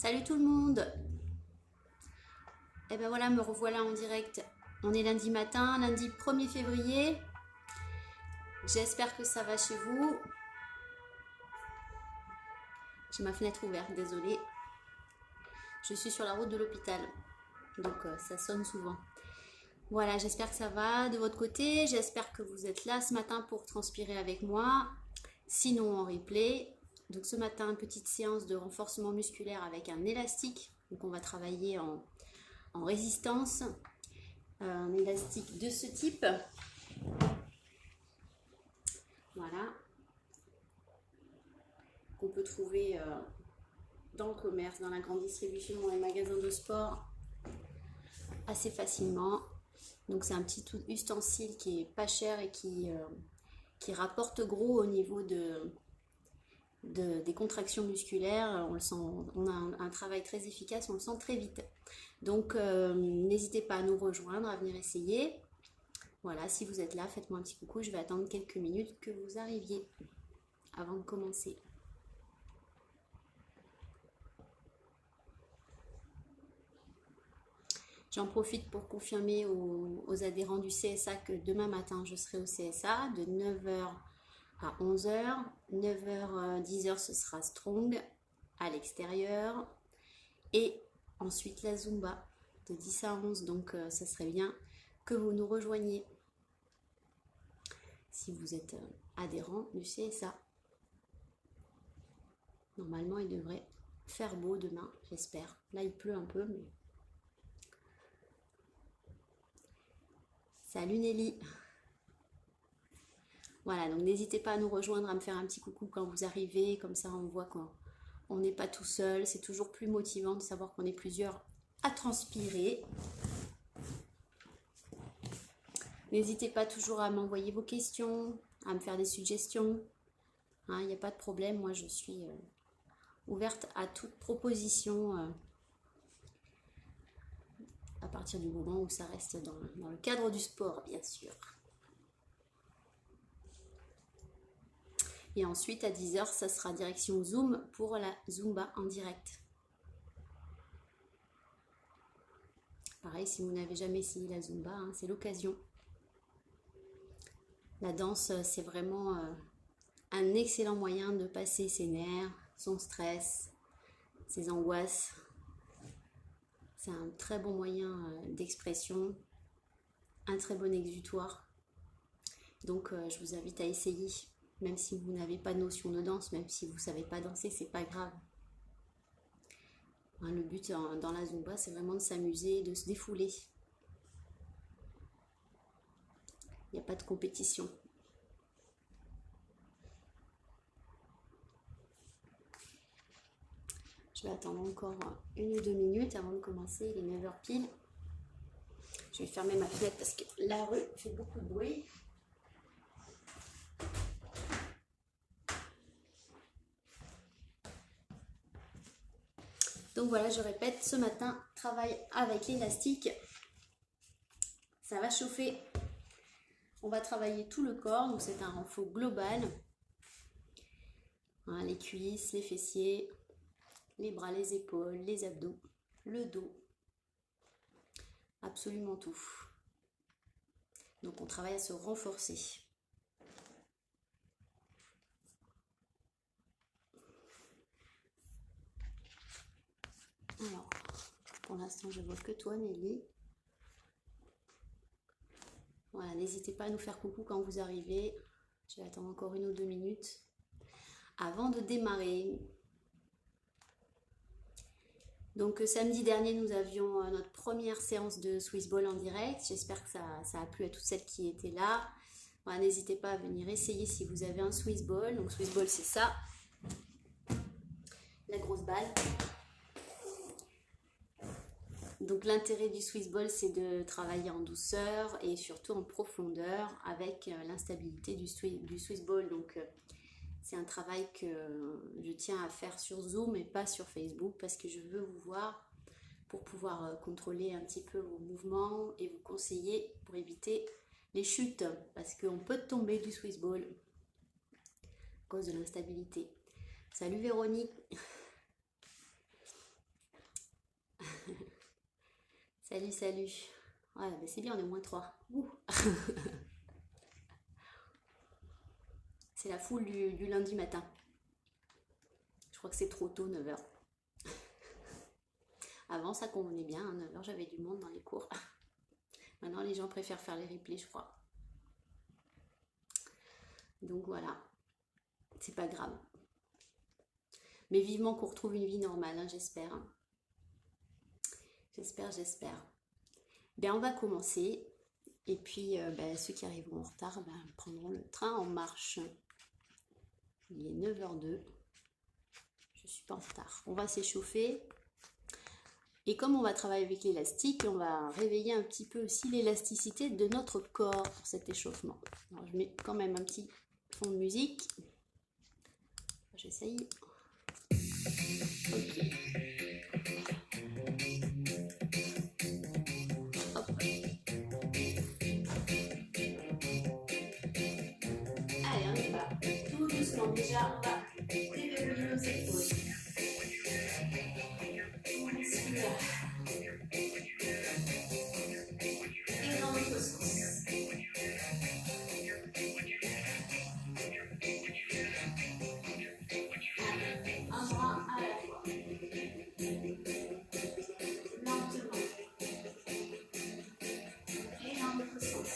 Salut tout le monde. Et ben voilà, me revoilà en direct. On est lundi matin, lundi 1er février. J'espère que ça va chez vous. J'ai ma fenêtre ouverte, désolée. Je suis sur la route de l'hôpital, donc ça sonne souvent. Voilà, j'espère que ça va de votre côté. J'espère que vous êtes là ce matin pour transpirer avec moi. Sinon en replay. Donc ce matin, petite séance de renforcement musculaire avec un élastique. Donc on va travailler en résistance. Un élastique de ce type. Voilà. Qu'on peut trouver dans le commerce, dans la grande distribution, dans les magasins de sport assez facilement. Donc c'est un petit ustensile qui est pas cher et qui rapporte gros au niveau des contractions musculaires. On le sent, on a un travail très efficace, on le sent très vite. Donc n'hésitez pas à nous rejoindre, à venir essayer. Voilà, si vous êtes là, faites-moi un petit coucou. Je vais attendre quelques minutes que vous arriviez avant de commencer. J'en profite pour confirmer aux adhérents du CSA que demain matin, je serai au CSA de 9h à 11h. 9h, 10h, ce sera Strong à l'extérieur. Et ensuite la Zumba de 10 à 11. Donc, ça serait bien que vous nous rejoigniez si vous êtes adhérent du CSA. Normalement, il devrait faire beau demain, j'espère. Là, il pleut un peu, mais... Salut Nelly. Voilà, donc n'hésitez pas à nous rejoindre, à me faire un petit coucou quand vous arrivez, comme ça on voit qu'on n'est pas tout seul. C'est toujours plus motivant de savoir qu'on est plusieurs à transpirer. N'hésitez pas toujours à m'envoyer vos questions, à me faire des suggestions. Il n'y a pas de problème, moi je suis ouverte à toute proposition à partir du moment où ça reste dans le cadre du sport, bien sûr. Et ensuite, à 10h, ça sera direction Zoom pour la Zumba en direct. Pareil, si vous n'avez jamais essayé la Zumba, c'est l'occasion. La danse, c'est vraiment un excellent moyen de passer ses nerfs, son stress, ses angoisses. C'est un très bon moyen d'expression, un très bon exutoire. Donc, je vous invite à essayer. Même si vous n'avez pas de notion de danse, même si vous ne savez pas danser, c'est pas grave. Le but dans la Zumba, c'est vraiment de s'amuser, de se défouler. Il n'y a pas de compétition. Je vais attendre encore 1 ou 2 minutes avant de commencer, il est 9h pile. Je vais fermer ma fenêtre parce que la rue fait beaucoup de bruit. Donc voilà, je répète, ce matin, travail avec l'élastique. Ça va chauffer. On va travailler tout le corps, donc c'est un renfort global. Les cuisses, les fessiers, les bras, les épaules, les abdos, le dos. Absolument tout. Donc on travaille à se renforcer. Alors, pour l'instant, je vois que toi, Nelly. Voilà, n'hésitez pas à nous faire coucou quand vous arrivez. Je vais attendre encore 1 ou 2 minutes avant de démarrer. Donc, samedi dernier, nous avions notre première séance de Swiss Ball en direct. J'espère que ça a plu à toutes celles qui étaient là. Voilà, n'hésitez pas à venir essayer si vous avez un Swiss Ball. Donc, Swiss Ball, c'est ça. La grosse balle. Donc l'intérêt du Swiss Ball, c'est de travailler en douceur et surtout en profondeur avec l'instabilité du Swiss Ball. Donc c'est un travail que je tiens à faire sur Zoom et pas sur Facebook parce que je veux vous voir pour pouvoir contrôler un petit peu vos mouvements et vous conseiller pour éviter les chutes parce qu'on peut tomber du Swiss Ball à cause de l'instabilité. Salut Véronique. Salut, salut. Ouais, bah c'est bien, on est moins 3. C'est la foule du lundi matin. Je crois que c'est trop tôt, 9 h. Avant, ça convenait bien, à 9 h, j'avais du monde dans les cours. Maintenant, les gens préfèrent faire les replays, je crois. Donc voilà, c'est pas grave. Mais vivement qu'on retrouve une vie normale, hein, j'espère. J'espère. Bien, on va commencer. Et puis, ceux qui arriveront en retard prendront le train en marche. Il est 9 h02. Je suis pas en retard. On va s'échauffer. Et comme on va travailler avec l'élastique, on va réveiller un petit peu aussi l'élasticité de notre corps pour cet échauffement. Alors, je mets quand même un petit fond de musique. J'essaye. Ok. Hop. Allez, on y va. Tout doucement. Déjà, on va déverrouiller nos épaules. Super. Et dans l'autre sens. Un bras à la fois. Lentement. Et dans l'autre sens.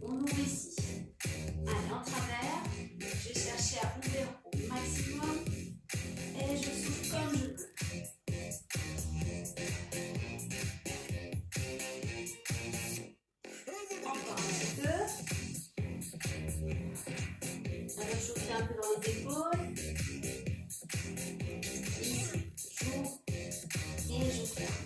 On ouvre ici. Allez, en travers. Je vais chercher à ouvrir au maximum. Et je souffle comme je peux. Encore un petit peu. On va chauffer un peu dans les épaules. Ici, j'ouvre et je ferme.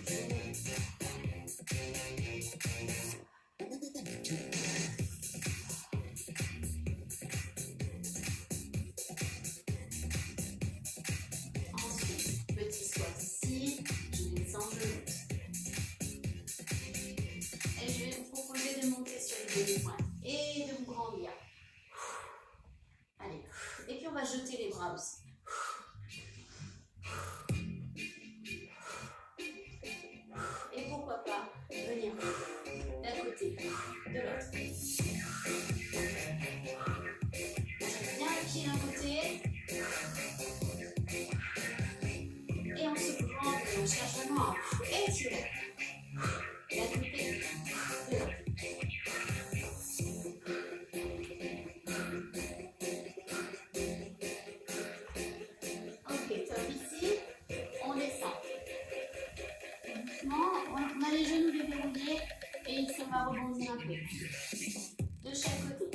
Ensuite, petit squat ici, je descends, je monte. Et je vais vous proposer de monter sur les demi-points et de vous grandir. Allez, et puis on va jeter les bras aussi. Et pourquoi pas venir d'un côté, de l'autre. Bien le pied d'un côté. Et on se prend, on cherche vraiment à étirer. D'un côté, de l'autre. Ok, top ici. On descend. Doucement, on a les genoux déverrouillés et ici on va rebondir un peu. De chaque côté.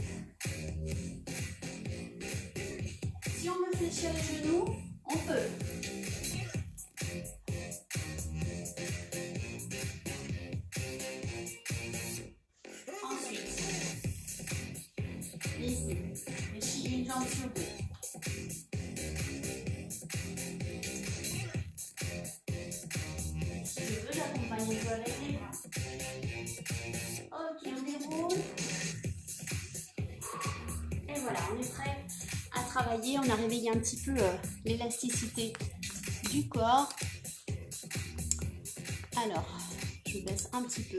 Si on veut fléchir les genoux, on peut. Ensuite, ici, fléchis une jambe sur deux. Si je veux, j'accompagne un peu avec les bras. Ok, on déroule. Et voilà, on est prêt à travailler. On a réveillé un petit peu l'élasticité du corps. Alors, je baisse un petit peu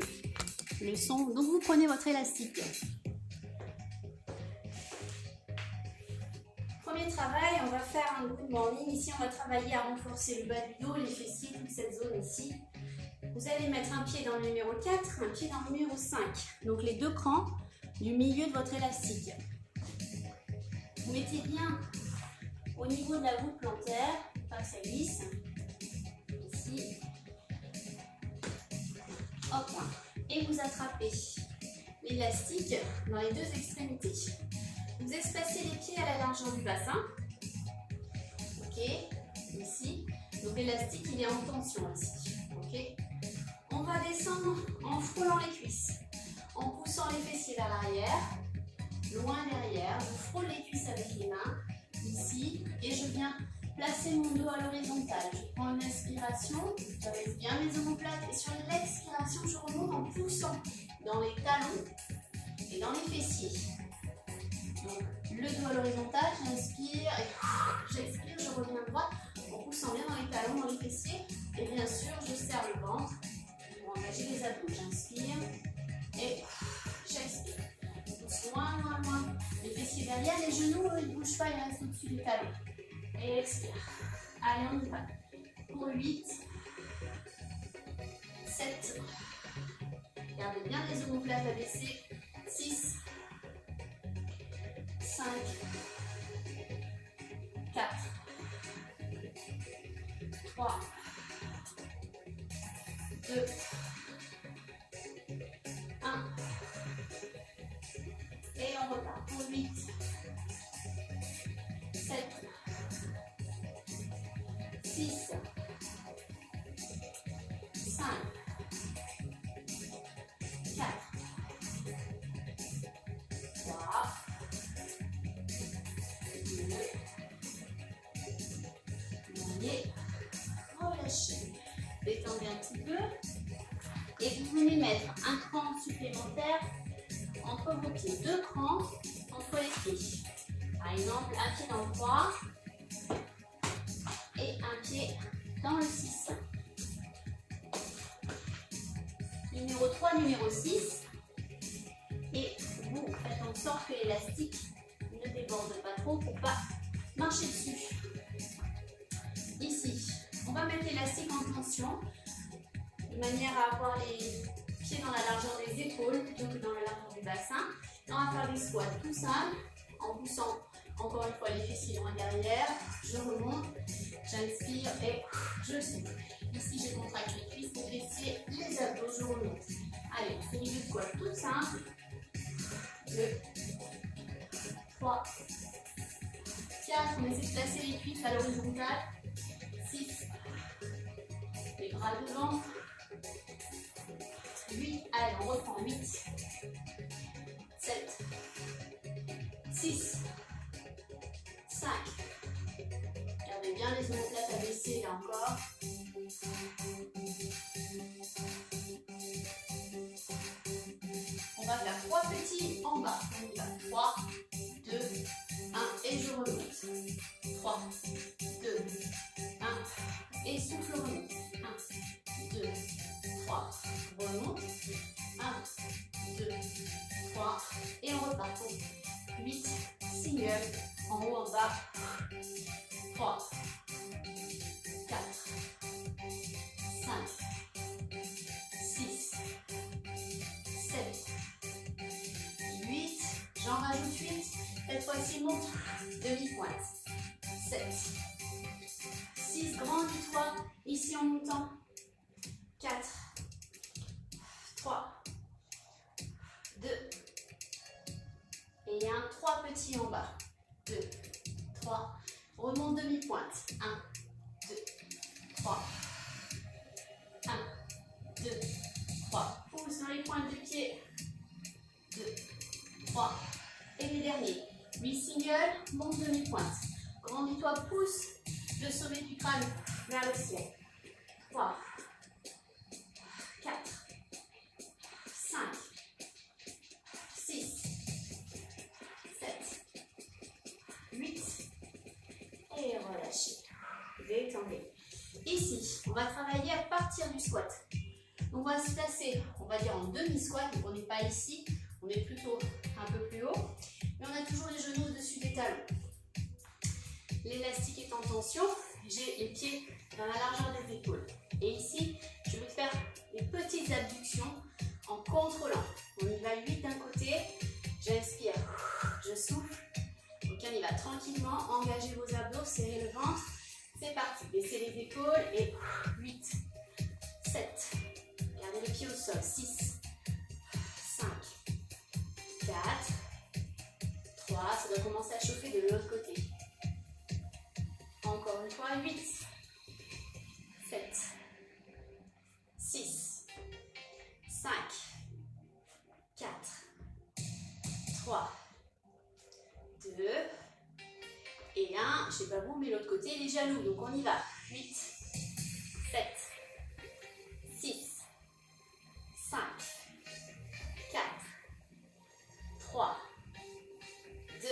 le son. Donc, vous prenez votre élastique. Premier travail, on va faire un good morning. Ici, on va travailler à renforcer le bas du dos, les fessiers, toute cette zone ici. Vous allez mettre un pied dans le numéro 4, un pied dans le numéro 5. Donc, les deux crans du milieu de votre élastique. Vous mettez bien au niveau de la voûte plantaire, pas que ça glisse. Ici. Hop. Et vous attrapez l'élastique dans les deux extrémités. Vous espacez les pieds à la largeur du bassin. Ok, ici. Donc l'élastique, il est en tension ici. Ok. On va descendre en frôlant les cuisses, en poussant les fessiers vers l'arrière, loin derrière. Je frôle les cuisses avec les mains, ici, et je viens placer mon dos à l'horizontale. Je prends une inspiration, je baisse bien mes omoplates, et sur l'expiration, je remonte en poussant dans les talons et dans les fessiers. Donc, le dos à l'horizontale, j'inspire et j'expire, je reviens droite en poussant bien dans les talons, dans les fessiers. Et bien sûr, je serre le ventre pour engager les abdos. J'inspire et j'expire. Je pousse loin, loin, loin. Les fessiers derrière, les genoux, ils ne bougent pas, ils restent au-dessus des talons. Et expire. Allez, on y va. Pour 8, 7. Gardez bien les omoplates abaissées. 6, 5, 4, 3, 2, 1. Et on repart pour 8, 7, 6, 5, 4, 3, 2, et relâchez. Détendez un petit peu. Et vous venez mettre un cran supplémentaire entre vos pieds. 2 crans entre les pieds. Par exemple, un pied dans le 3 et un pied dans le 6. Numéro 3, numéro 6. Et vous faites en sorte que l'élastique ne déborde pas trop pour ne pas marcher dessus. Ici, on va mettre l'élastique en tension de manière à avoir les pieds dans la largeur des épaules plutôt que dans la largeur du bassin. Et on va faire des squats tout simples en poussant encore une fois les fessiers loin derrière. Je remonte, j'inspire et je souffle. Ici, je contracte les cuisses, les fessiers, les abdos, je remonte. Allez, série de squats tout simple. 2, 3, 4. On essaie de placer les cuisses à l'horizontale. 6. Les bras devant. 8. Allez, on reprend. 8, 7, 6, 5. Gardez bien les omoplates abaissées là encore. On va faire 3 petits en bas. On y va. 3, 2, 1 et je remonte. 3, 2, 1 et souffle, remonte. 1, 2, 3, remonte. 1, 2, 3 et on repart pour 8 single en haut, en bas. 3, 4, 5, 6, 7, 8. J'en rajoute 8. Cette fois-ci, monte demi-pointe. 7, 6, grandis-toi. Ici en montant. 4, 3, 2, et 1, 3 petits en bas. 2, 3, remonte demi-pointe. 1, 2, 3, 1, 2, 3. Pousse dans les pointes des pieds. 2, 3. Et les derniers. 8 singles, monte demi-pointe. Grandis-toi, pousse le sommet du crâne vers le ciel. 3, 4, 5, 6, 7, 8. Et relâchez. Détendez. Ici, on va travailler à partir du squat. Donc on va se placer, on va dire en demi-squat, donc on n'est pas ici, on est plutôt un peu plus haut, mais on a toujours les genoux au-dessus des talons. L'élastique est en tension, j'ai les pieds dans la largeur des épaules. Et ici, je vais faire des petites abductions en contrôlant. On y va 8 d'un côté, j'inspire, je souffle. Donc on y va tranquillement, engagez vos abdos, serrez le ventre. C'est parti, baissez les épaules et 8, 7, gardez les pieds au sol, 6, 5, 4, 3, ça doit commencer à chauffer de l'autre côté. Encore une fois, 8, 7, 6, 5, 4, 3, 2, et 1. Je ne sais pas vous, mais l'autre côté, les genoux. Donc on y va. 8, 7, 6, 5, 4, 3, 2,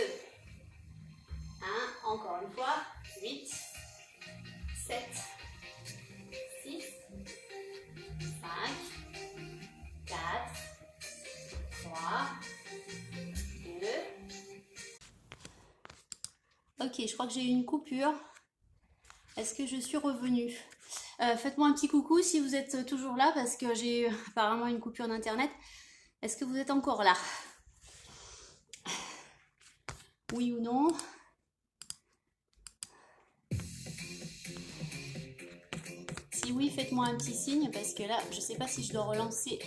Ok, je crois que j'ai eu une coupure. Est-ce que je suis revenue? Faites-moi un petit coucou si vous êtes toujours là parce que j'ai eu apparemment une coupure d'internet. Est-ce que vous êtes encore là? Oui ou non? Si oui, faites-moi un petit signe parce que là, je ne sais pas si je dois relancer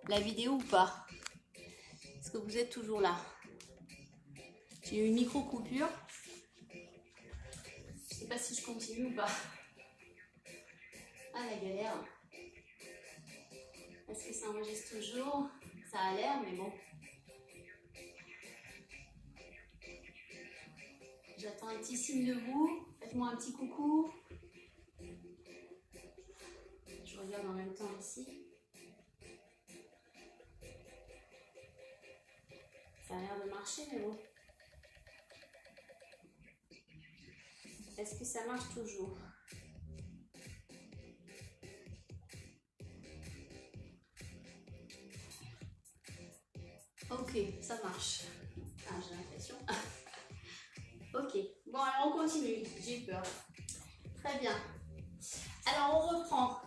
la vidéo ou pas. Est-ce que vous êtes toujours là? J'ai eu une micro-coupure. Je ne sais pas si je continue ou pas. Ah, la galère. Est-ce que ça enregistre toujours? Ça a l'air, mais bon. J'attends un petit signe de vous. Faites-moi un petit coucou. Je regarde en même temps ici. Ça a l'air de marcher, mais bon. Est-ce que ça marche toujours? Ok, ça marche. Ah, j'ai l'impression. Ok, bon alors on continue, j'ai eu peur. Très bien. Alors on reprend,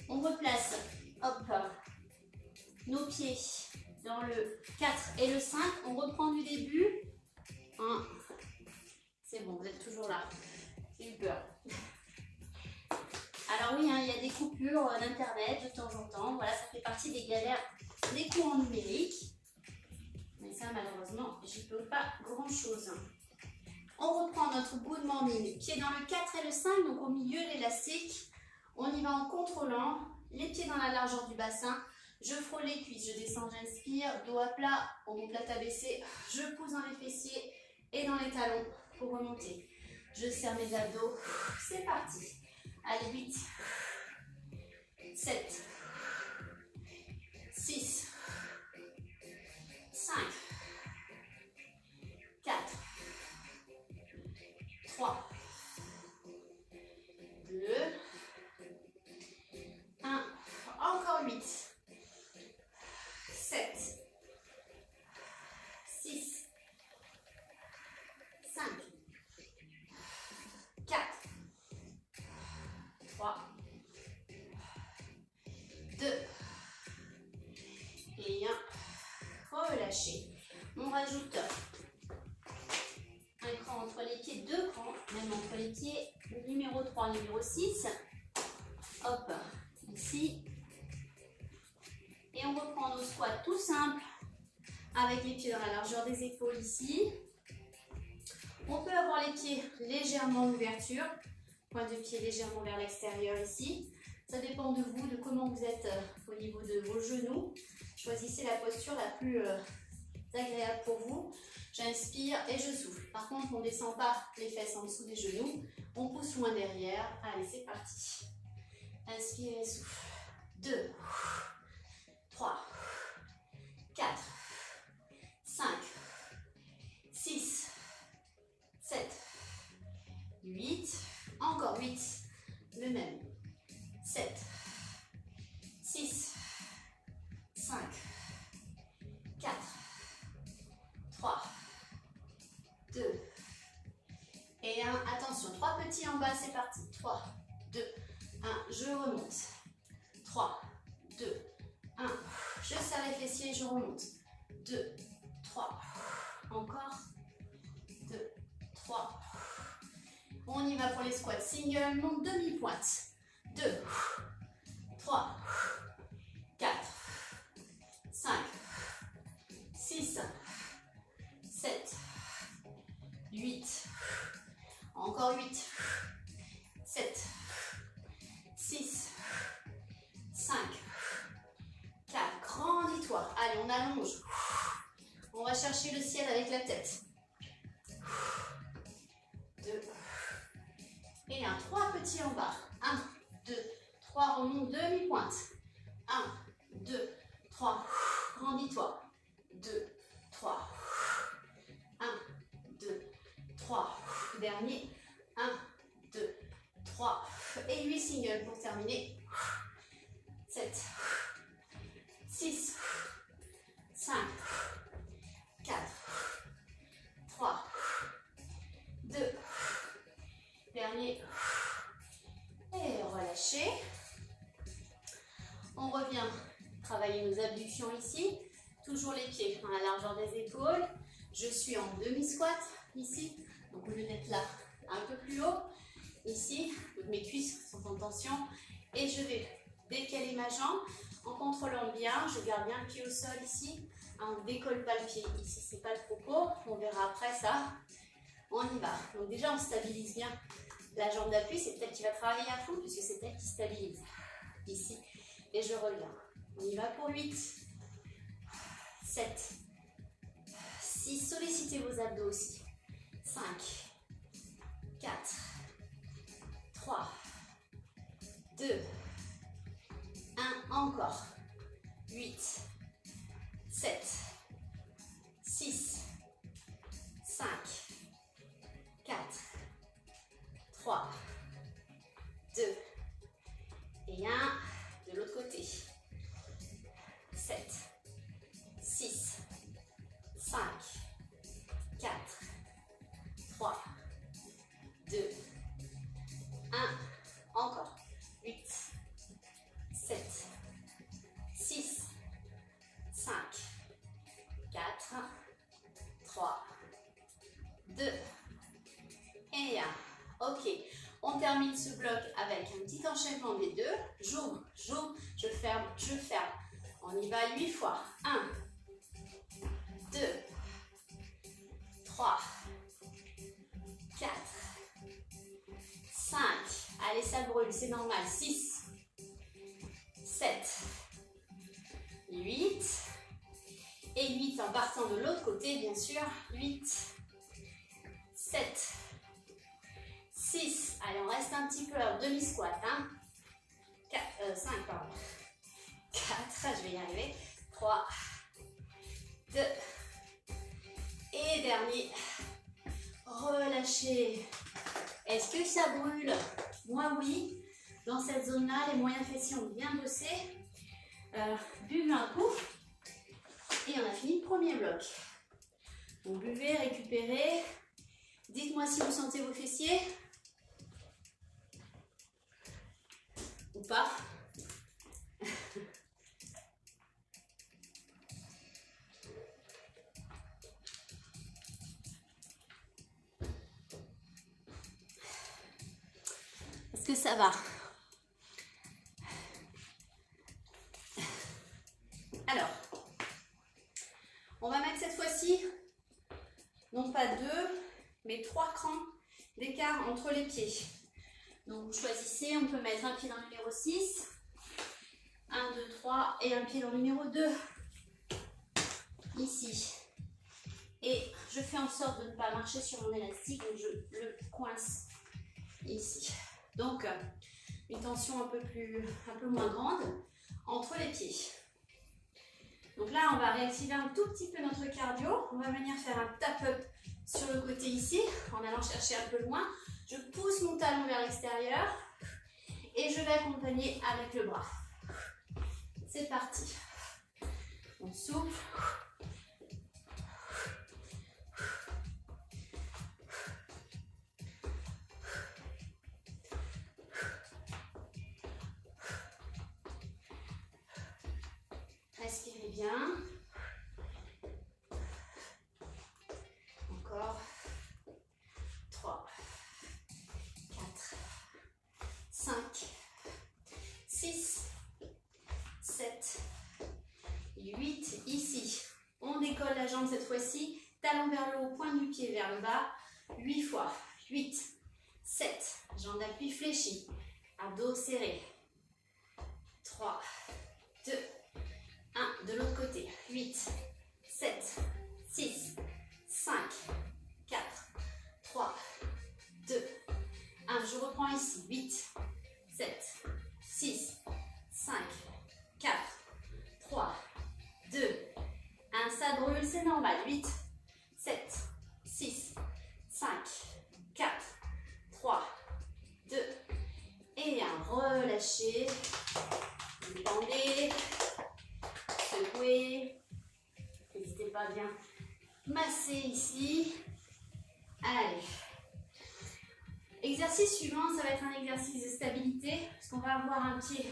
on replace, hop, nos pieds dans le 4 et le 5. On reprend du début. 1. C'est bon, vous êtes toujours là. J'ai eu peur. Alors oui, hein, il y a des coupures d'internet de temps en temps. Voilà, ça fait partie des galères des cours en numérique. Mais ça, malheureusement, j'y peux pas grand-chose. On reprend notre good morning, pieds dans le 4 et le 5, donc au milieu l'élastique. On y va en contrôlant, les pieds dans la largeur du bassin. Je frôle les cuisses, je descends, j'inspire, dos à plat, omoplate abaissé. Je pousse dans les fessiers et dans les talons pour remonter. Je serre mes abdos. C'est parti. Allez, 8, 7, 6, 5, 4, 3, 2, 1. Encore 8, 7, 6, 5, 4, 3, 2 et 1. Relâchez. On rajoute un cran entre les pieds, 2 crans, même entre les pieds, numéro 3, numéro 6. Hop, ici. Et on reprend nos squats tout simples, avec les pieds dans la largeur des épaules ici. On peut avoir les pieds légèrement en ouverture, point de pied légèrement vers l'extérieur ici. Ça dépend de vous, de comment vous êtes au niveau de vos genoux. Choisissez la posture la plus agréable pour vous. J'inspire et je souffle. Par contre, on ne descend pas les fesses en dessous des genoux. On pousse loin derrière. Allez, c'est parti. Inspire et souffle. 2, 3, 4, 5, 6, 7, 8. Encore 8. Le même. 7, 6, 5, 4, 3, 2 et 1. Attention, 3 petits en bas, c'est parti. 3, 2, 1. Je remonte. 3, 2, 1. Je serre les fessiers, je remonte. 2, 3. Encore. 2, 3. On y va pour les squats. Single, monte demi-pointe. 2, 3, 4, 5, 6, 7, 8. Encore 8, 7, 6, 5, 4. Grandis-toi. Allez, on allonge. On va chercher le ciel avec la tête. 2 et 1. 3 petits en bas. 1, 2, 3. Remonte demi-pointe. 1, 2, 3. Grandis-toi. 2, 3. 1, 2, 3. Dernier. 1, 2, 3. Et 8 singles pour terminer. 7, 6, 5, 4, 3, tension ici. Toujours les pieds à la largeur des épaules. Je suis en demi-squat ici. Donc au lieu d'être là, un peu plus haut. Ici, donc mes cuisses sont en tension. Et je vais décaler ma jambe en contrôlant bien. Je garde bien le pied au sol ici. On ne décolle pas le pied ici, c'est pas le propos. On verra après ça. On y va. Donc déjà, on stabilise bien la jambe d'appui. C'est elle qui va travailler à fond puisque c'est elle qui stabilise. Ici. Et je reviens. On y va pour 8, 7, 6. Sollicitez vos abdos aussi. 5, 4, 3, 2, 1. Encore. 8, 7, 6, 5, 4, 3, 2, et 1. De l'autre côté. 7, 6, 5, 4, 3, 2, 1. Encore. 8, 7, 6, 5, 4, 3, 2 et 1. Ok. On termine ce bloc avec un petit enchaînement des deux. J'ouvre, j'ouvre, je ferme, je ferme. On y va 8 fois. 1, 2, 3, 4, 5. Allez, ça brûle, c'est normal. 6, 7, 8. Et 8 en partant de l'autre côté, bien sûr. 8, 7, 6. Allez, on reste un petit peu en demi-squat. 5, pardon. 4, je vais y arriver. 3, 2. Et dernier. Relâchez. Est-ce que ça brûle? Moi, oui. Dans cette zone-là, les moyens fessiers ont bien bossé. Buvez un coup. Et on a fini le premier bloc. Donc, buvez, récupérez. Dites-moi si vous sentez vos fessiers. Ou pas. Est-ce que ça va? Alors, on va mettre cette fois-ci, non pas 2, mais 3 crans d'écart entre les pieds. Donc vous choisissez, on peut mettre un pied dans le numéro 6, 1, 2, 3, et un pied dans le numéro 2, ici. Et je fais en sorte de ne pas marcher sur mon élastique, donc je le coince ici. Donc une tension un peu moins grande entre les pieds. Donc là, on va réactiver un tout petit peu notre cardio. On va venir faire un tap-up sur le côté ici, en allant chercher un peu loin. Je pousse mon talon vers l'extérieur et je vais accompagner avec le bras. C'est parti. On souffle. Respirez bien. Encore. 3, 4, 5, 6, 7, 8. Ici, on décolle la jambe cette fois-ci. Talon vers le haut, pointe du pied vers le bas. 8 fois. 8, 7. Jambe d'appui fléchie. Abdos serrés. 3, 2, 1. De l'autre côté. 8, 7, 6, 5, 4, 3, 2, 1. Je reprends ici. 8, 7, 6, 5, 4, 3, 2, 1. Ça brûle, c'est normal. 8, 7, 6, 5, 4, 3, 2, et 1. Relâchez. Détendez. Secouez. N'hésitez pas à bien masser ici. Allez. Exercice suivant, ça va être un exercice de stabilité, parce qu'on va avoir un pied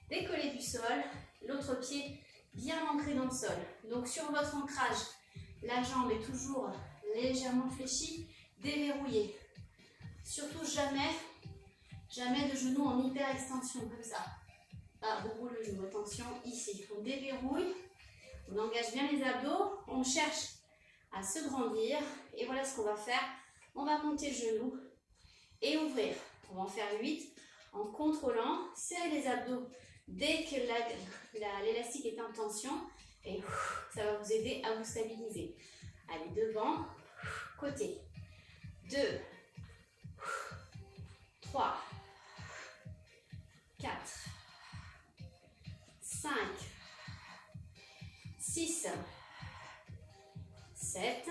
décollé du sol, l'autre pied bien ancrée dans le sol. Donc sur votre ancrage, la jambe est toujours légèrement fléchie, déverrouillée. Surtout jamais de genou en hyper extension comme ça. Ah, beaucoup le genou, attention ici. On déverrouille, on engage bien les abdos, on cherche à se grandir. Et voilà ce qu'on va faire. On va monter le genou et ouvrir. On va en faire 8 en contrôlant. Serrer les abdos dès que l'élastique est en tension. Et ça va vous aider à vous stabiliser. Allez, devant, côté. 2, 3, 4, 5, 6, 7,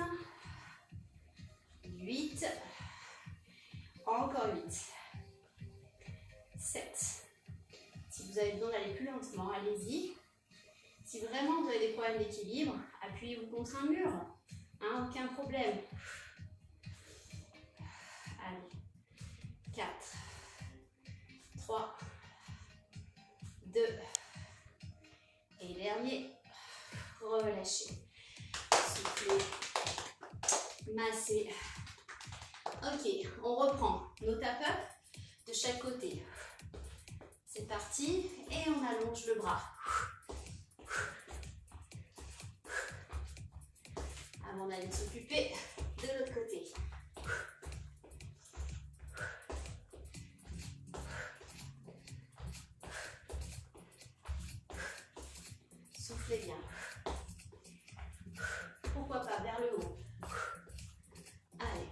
8, encore 8, 7. Si vous avez besoin d'aller plus lentement, allez-y. Si vraiment vous avez des problèmes d'équilibre, appuyez-vous contre un mur, hein, aucun problème. Allez, 4, 3, 2, et dernier, relâchez. Soufflez, massez. Ok, on reprend nos tap-up de chaque côté. C'est parti, et on allonge le bras. Avant d'aller s'occuper de l'autre côté. Soufflez bien. Pourquoi pas vers le haut. Allez.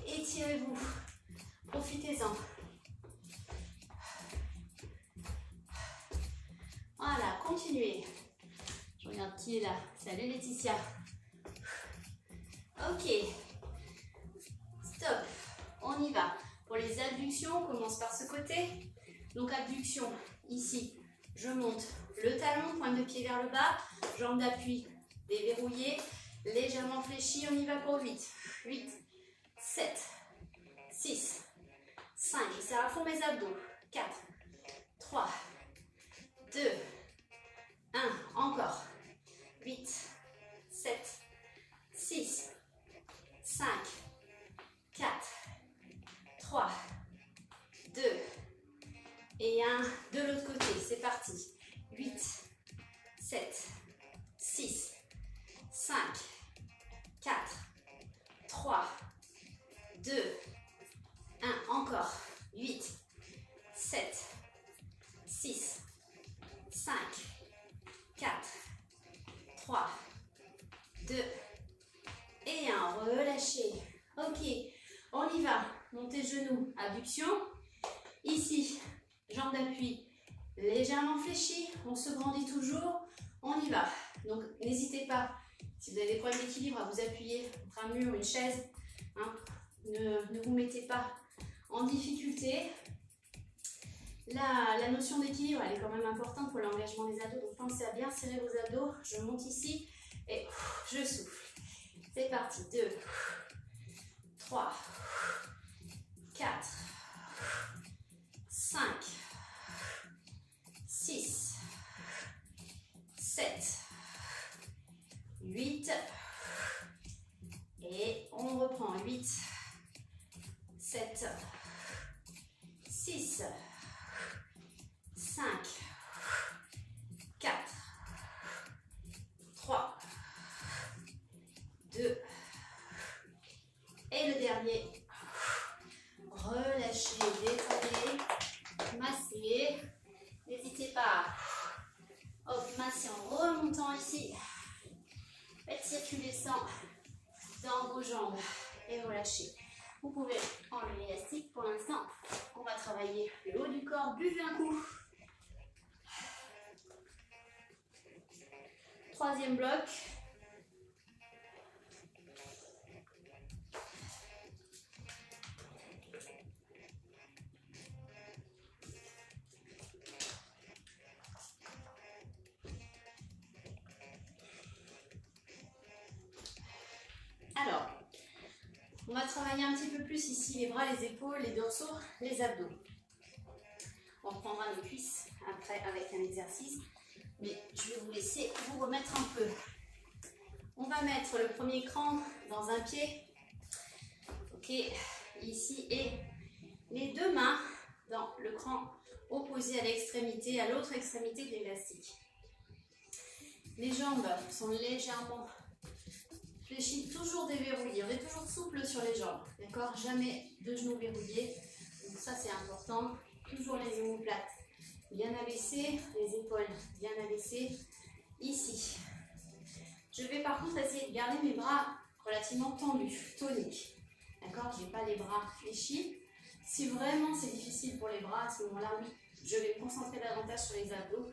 Étirez-vous. Profitez-en. Voilà, continuez. Je regarde qui est là. Salut Laetitia. Ok. Stop. On y va. Pour les abductions, on commence par ce côté. Donc abduction, ici, je monte le talon, pointe de pied vers le bas, jambe d'appui déverrouillée, légèrement fléchie, on y va pour 8. 8, 7, 6, 5, je serre à fond mes abdos. 4, 3, 2, 1, encore. 8, 7, 6, 5, 4, 3, 2, et 1, de l'autre côté, c'est parti. 8, 7, 6, 5, 4, 3, 2, 1, encore. 8, 7, 6, 5, 4, 3, 2, et 1. Relâchez. Ok, on y va. Montez genoux, abduction. Ici, jambe d'appui légèrement fléchie. On se grandit toujours. On y va. Donc, n'hésitez pas, si vous avez des problèmes d'équilibre, à vous appuyer contre un mur, une chaise. Hein. Ne vous mettez pas en difficulté. La notion d'équilibre, elle est quand même importante pour l'engagement des abdos. Donc, pensez à bien serrer vos abdos. Je monte ici et je souffle. C'est parti. 2, 3, 4, 5, 6, 7, 8, et on reprend. 8, 7, 6, 5, 4, 3, 2, et le dernier. Relâchez, détendez, massez. N'hésitez pas à masser en remontant ici. Faites circuler le sang dans vos jambes et relâchez. Vous pouvez enlever l'élastique pour l'instant. On va travailler le haut du corps. Buvez un coup. Troisième bloc. Alors, On va travailler un petit peu plus ici les bras, les épaules, les dorsaux, les abdos. On reprendra nos cuisses après avec un exercice, mais je vais vous laisser vous remettre un peu. On va mettre le premier cran dans un pied, ok, ici, et les deux mains dans le cran opposé à l'extrémité, à l'autre extrémité de l'élastique. Les jambes sont légèrement fléchies, toujours déverrouillées. On est toujours souple sur les jambes, d'accord? Jamais de genoux verrouillés. Donc ça, c'est important. Toujours les omoplates bien abaissées, les épaules bien abaissées. Ici. Je vais par contre essayer de garder mes bras relativement tendus, toniques. D'accord? Je n'ai pas les bras fléchis. Si vraiment c'est difficile pour les bras, à ce moment-là, oui, je vais me concentrer davantage sur les abdos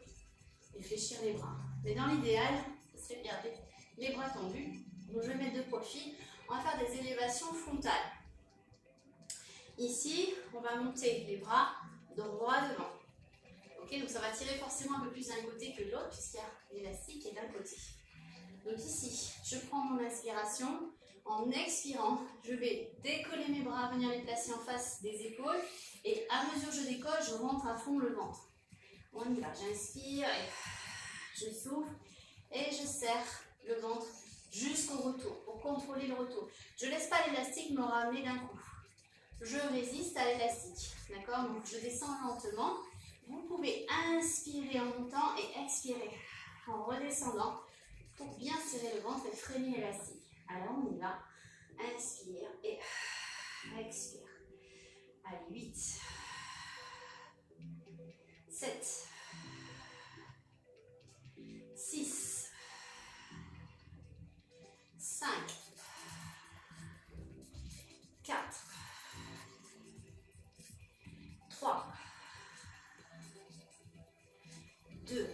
et fléchir les bras. Mais dans l'idéal, ce serait de garder les bras tendus. Donc je vais mettre de profil. On va faire des élévations frontales. Ici, on va monter les bras droit devant. Ok, donc ça va tirer forcément un peu plus d'un côté que de l'autre, puisqu'il y a l'élastique qui est d'un côté. Donc ici, je prends mon inspiration. En expirant, je vais décoller mes bras, venir les placer en face des épaules. Et à mesure que je décolle, je rentre à fond le ventre. On y va, j'inspire et je souffle. Et je serre le ventre jusqu'au retour, pour contrôler le retour. Je ne laisse pas l'élastique me ramener d'un coup. Je résiste à l'élastique. D'accord? Donc je descends lentement. Vous pouvez inspirer en montant et expirer en redescendant pour bien serrer le ventre et freiner l'élastique. Alors on y va. Inspire et expire. Allez, 8, 7, 6, 5, 4, 3, 2,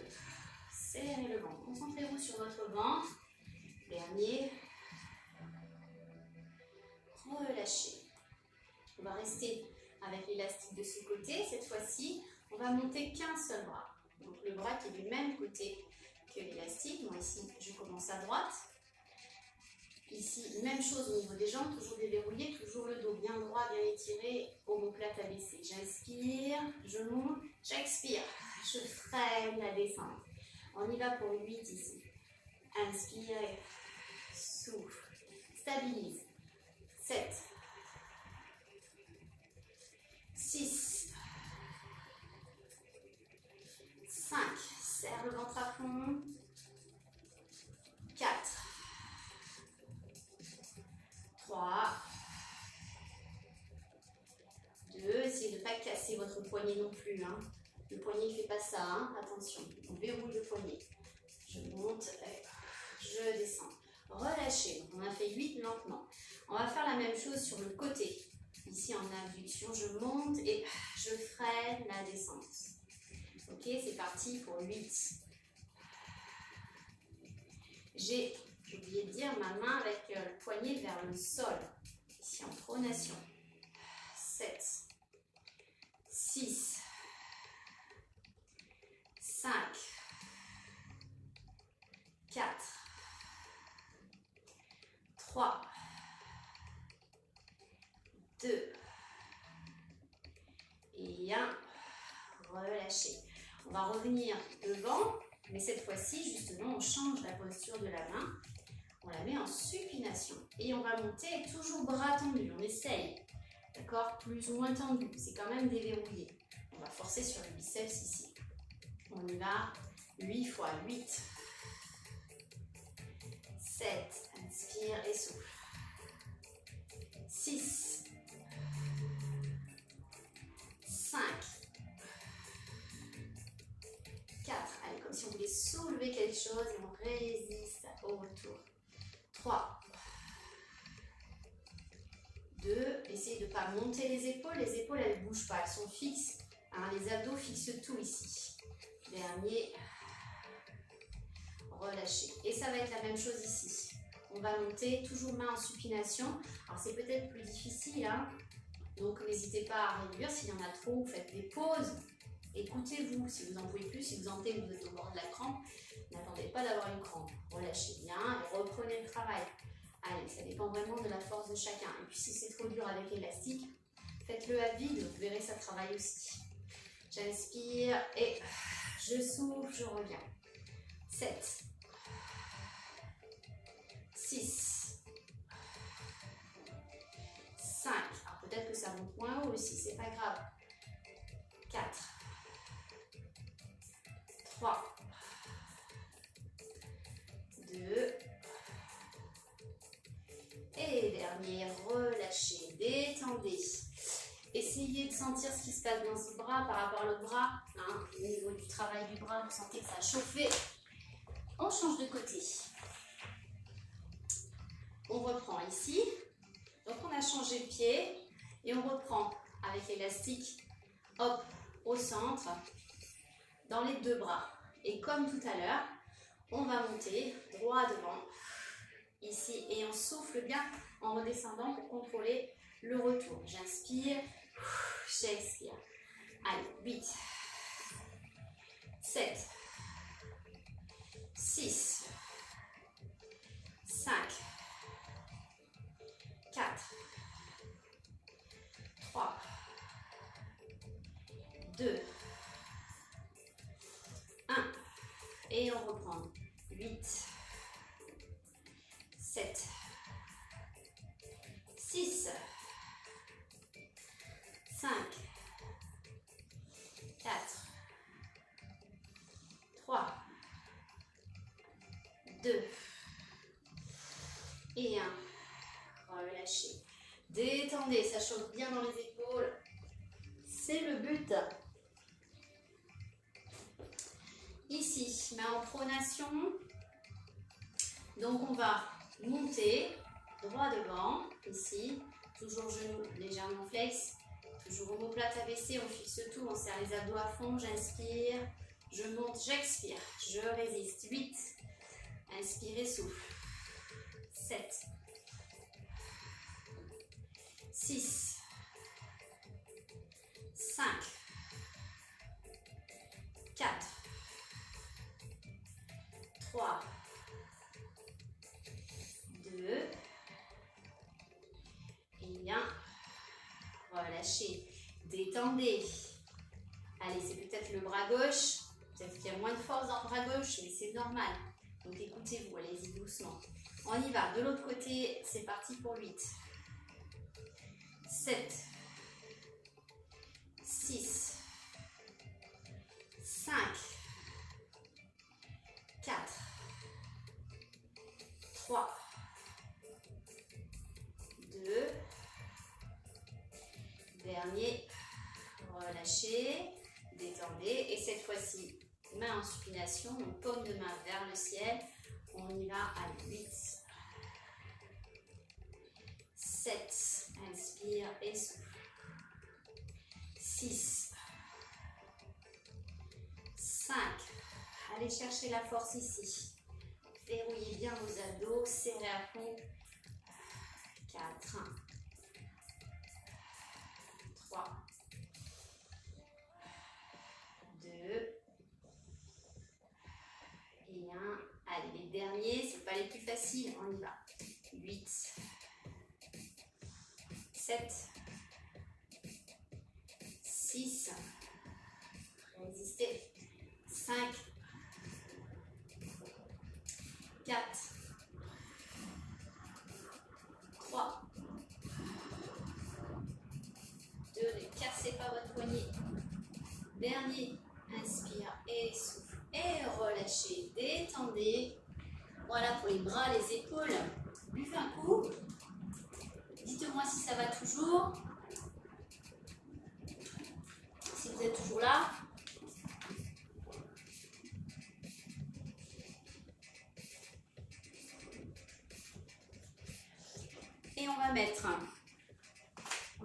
serrez le ventre. Concentrez-vous sur votre ventre. Dernier. Relâchez. On va rester avec l'élastique de ce côté. Cette fois-ci, on va monter qu'un seul bras. Donc le bras qui est du même côté que l'élastique. Moi ici, je commence à droite. Ici, même chose au niveau des jambes, toujours déverrouillé, toujours le dos bien droit, bien étiré, omoplate abaissée. J'inspire, je monte, j'expire, je freine la descente. On y va pour 8 ici. Inspire, souffle, stabilise. 7, 6, 5, serre le ventre à fond. 4, 3, 2, essayez de ne pas casser votre poignet non plus. Hein. Le poignet ne fait pas ça, hein. Attention, on verrouille le poignet. Je monte, je descends. Relâchez, on a fait 8 lentement. On va faire la même chose sur le côté. Ici en abduction, je monte et je freine la descente. Ok, c'est parti pour 8. J'ai oublié de dire ma main avec le poignet vers le sol. Ici en pronation. 7, 6, 5, 4, 3, 2 et 1. Relâchez. On va revenir devant, mais cette fois-ci, justement, on change la posture de la main. On la met en supination. Et on va monter toujours bras tendus. On essaye. D'accord? Plus ou moins tendu. C'est quand même déverrouillé. On va forcer sur les biceps ici. On y va. 8 fois 8. 7. Inspire et souffle. 6. 5. 4. Allez, comme si on voulait soulever quelque chose et on résiste au retour. 3. 2. Essayez de ne pas monter les épaules. Les épaules, elles ne bougent pas. Elles sont fixes. Hein, les abdos fixent tout ici. Dernier. Relâchez. Et ça va être la même chose ici. On va monter, toujours main en supination. Alors, c'est peut-être plus difficile. Hein, donc, n'hésitez pas à réduire. S'il y en a trop, faites des pauses. Écoutez-vous. Si vous n'en pouvez plus, si vous sentez que vous êtes au bord de la crampe, n'attendez pas d'avoir une crampe. Relâchez bien et reprenez le travail. Allez, ça dépend vraiment de la force de chacun. Et puis si c'est trop dur avec l'élastique, faites-le à vide, vous verrez, ça travaille aussi. J'inspire et je souffle, je reviens. 7, 6, 5. Alors peut-être que ça monte moins haut aussi, c'est pas grave. 4, 3, 2, et dernier, relâchez, détendez. Essayez de sentir ce qui se passe dans ce bras par rapport à l'autre bras. Hein. Au niveau du travail du bras, vous sentez que ça a chauffé. On change de côté. On reprend ici. Donc on a changé de pied et on reprend avec l'élastique, hop, au centre, dans les deux bras. Et comme tout à l'heure, on va monter droit devant, ici, et on souffle bien en redescendant pour contrôler le retour. J'inspire, j'expire. Allez, 8, 7, 6, 5, 4, 3, 2, 1. Et on reprend. 8, 7, 6, 5, 4, 3, 2 et 1. Relâchez. Détendez, ça chauffe bien dans les épaules. C'est le but. Ici, main en pronation. Donc on va monter droit devant, ici, toujours genou légèrement flex, toujours omoplate abaissée, on fixe tout, on serre les abdos à fond, j'inspire, je monte, j'expire, je résiste. 8, inspirez, souffle. 7, 6, 5, 4, 3, 2 et 1. Relâchez, détendez. Allez, c'est peut-être le bras gauche, peut-être qu'il y a moins de force dans le bras gauche, mais c'est normal. Donc écoutez-vous, allez-y doucement. On y va, de l'autre côté, c'est parti pour 8, 7, 6, 5, 4, 3, 2, dernier, relâchez, détendez, et cette fois-ci, main en supination, donc paume de main vers le ciel, on y va à 8, 7, inspire et souffle, 6, 5, allez chercher la force ici, verrouillez bien vos abdos, serrez à fond, 4, 3, 2 et 1. Allez, les derniers, ce n'est pas les plus faciles, on y va. 8, 7, 6, résistez, 5, 4, 3, 2, ne cassez pas votre poignet. Dernier, inspire et souffle et relâchez, détendez. Voilà pour les bras, les épaules. Buvez un coup. Dites-moi si ça va toujours. Si vous êtes toujours là. Et on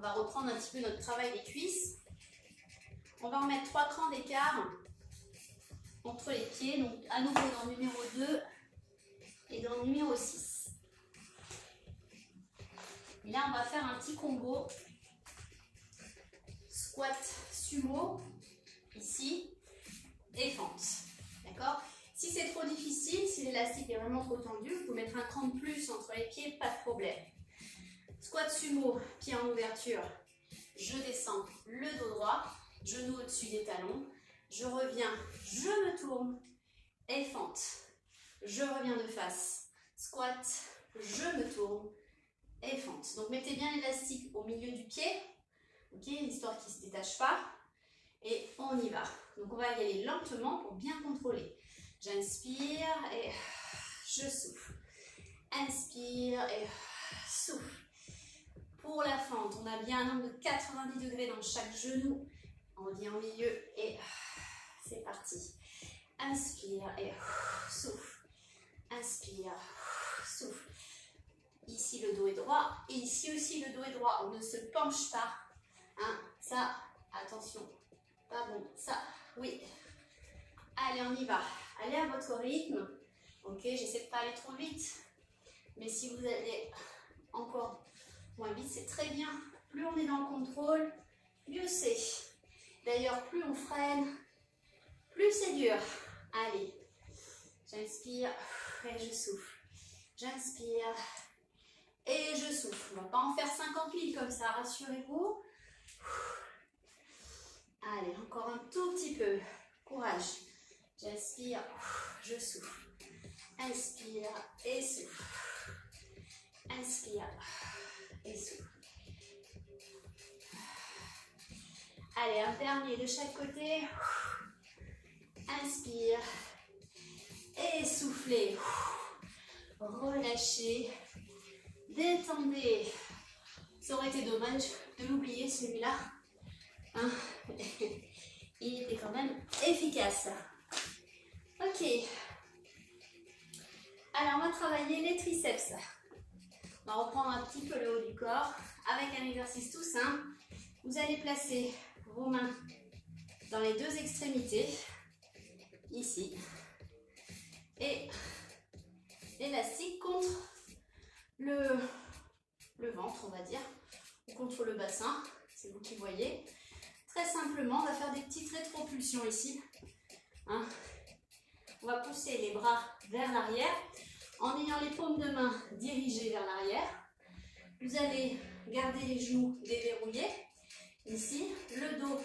va reprendre un petit peu notre travail des cuisses. On va en mettre 3 crans d'écart entre les pieds, donc à nouveau dans le numéro 2 et dans le numéro 6. Et là, on va faire un petit combo squat sumo, ici, défense. D'accord? Si c'est trop difficile, si l'élastique est vraiment trop tendu, vous pouvez mettre un cran de plus entre les pieds, pas de problème. Squat sumo, pied en ouverture. Je descends le dos droit, genou au-dessus des talons. Je reviens, je me tourne et fente. Je reviens de face. Squat, je me tourne et fente. Donc mettez bien l'élastique au milieu du pied, ok, histoire qu'il ne se détache pas. Et on y va. Donc on va y aller lentement pour bien contrôler. J'inspire et je souffle. Inspire et souffle. Pour la fente, on a bien un angle de 90 degrés dans chaque genou. On revient au milieu et c'est parti. Inspire et souffle. Inspire, souffle. Ici le dos est droit et ici aussi le dos est droit. On ne se penche pas. Hein, ça, attention. Pas bon, ça, oui. Allez, on y va. Allez à votre rythme. Ok, j'essaie de ne pas aller trop vite. Mais si vous allez encore moins vite, c'est très bien. Plus on est dans le contrôle, mieux c'est. D'ailleurs, plus on freine, plus c'est dur. Allez, j'inspire et je souffle. J'inspire et je souffle. On ne va pas en faire 50 000 comme ça, rassurez-vous. Allez, encore un tout petit peu. Courage. J'inspire, je souffle. Inspire et souffle. Inspire et souffle. Allez, un dernier de chaque côté. Inspire et soufflez. Relâchez. Détendez. Ça aurait été dommage de l'oublier celui-là. Hein? Il était quand même efficace. Ok. Alors, on va travailler les triceps. On va reprendre un petit peu le haut du corps avec un exercice tout simple. Vous allez placer vos mains dans les deux extrémités, ici, et l'élastique contre le ventre, on va dire, ou contre le bassin, c'est vous qui voyez. Très simplement, on va faire des petites rétropulsions ici. Hein. On va pousser les bras vers l'arrière en ayant les paumes de main dirigées vers l'arrière. Vous allez garder les genoux déverrouillés. Ici, le dos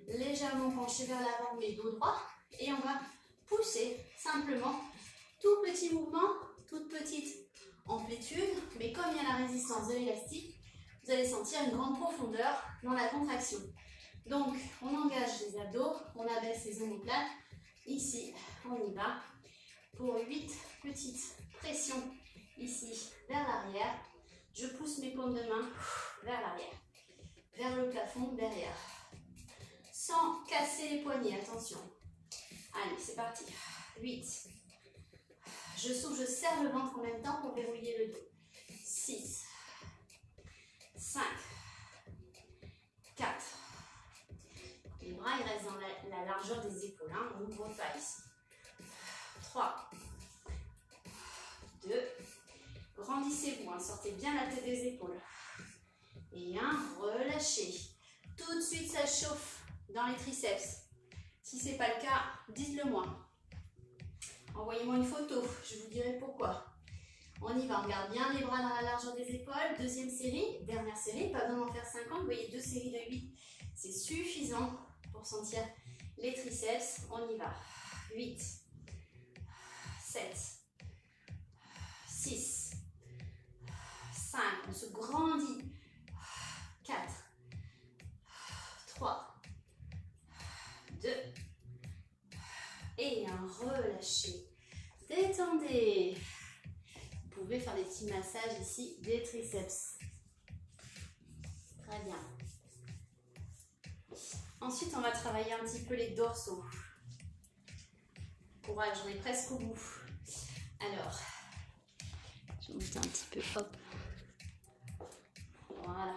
légèrement penché vers l'avant, mais dos droit. Et on va pousser simplement, tout petit mouvement, toute petite amplitude. Mais comme il y a la résistance de l'élastique, vous allez sentir une grande profondeur dans la contraction. Donc, on engage les abdos, on abaisse les omoplates. Ici, on y va pour 8 petites pressions ici vers l'arrière. Je pousse mes paumes de main vers l'arrière, vers le plafond derrière, sans casser les poignets, attention. Allez, c'est parti. 8. Je souffle, je serre le ventre en même temps pour verrouiller le dos. 6, 5, 4. Les bras, ils restent dans la largeur des épaules, hein, on n'ouvre pas ici. 3, 2, grandissez-vous, hein, sortez bien la tête des épaules. Et 1, relâchez. Tout de suite, ça chauffe dans les triceps. Si ce n'est pas le cas, dites-le moi. Envoyez-moi une photo, je vous dirai pourquoi. On y va, on garde bien les bras dans la largeur des épaules. Deuxième série, dernière série, pas besoin d'en faire 50. Vous voyez, 2 séries de 8, c'est suffisant pour sentir les triceps. On y va. 8, 7, 6, 5, on se grandit. 4, 3, 2, et un relâché. Détendez. Vous pouvez faire des petits massages ici des triceps. Très bien. Ensuite, on va travailler un petit peu les dorsaux. Courage, on est presque au bout. Alors, je vais monter un petit peu, hop. Voilà.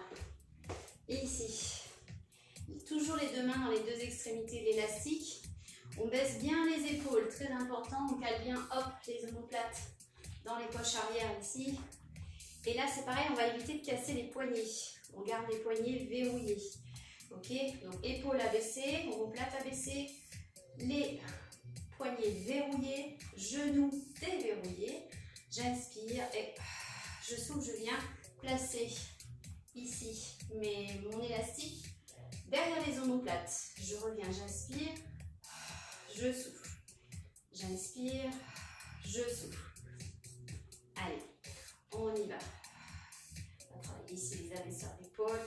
Et ici, toujours les deux mains dans les deux extrémités de l'élastique. On baisse bien les épaules, très important. On cale bien, hop, les omoplates dans les poches arrière ici. Et là, c'est pareil, on va éviter de casser les poignets. On garde les poignets verrouillés. Ok, donc épaules abaissées, omoplates abaissées, les poignets poignet verrouillé, genou déverrouillé. J'inspire et je souffle, je viens placer ici mon élastique derrière les omoplates. Je reviens, j'inspire, je souffle. J'inspire, je souffle. Allez, on y va. On va travailler ici les abaisseurs d'épaule